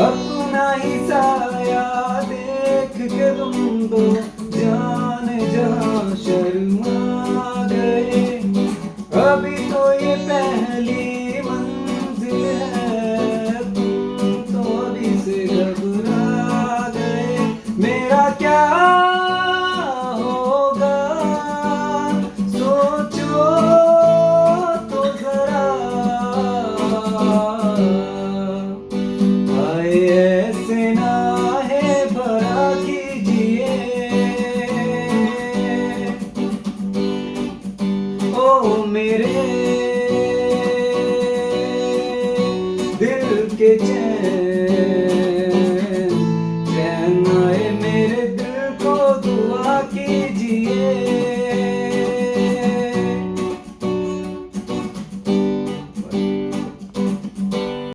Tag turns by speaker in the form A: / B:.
A: अपना ही साया देख के तुम तो जाने जहाँ शर्मा गए। अभी तो ये पहली मंजिल है, तुम तो अभी से घबरा गए। मेरा क्या होगा सोचो तो जरा, हाय ऐसे ना है भरा कीजिए। ओ मेरे दिल के चैन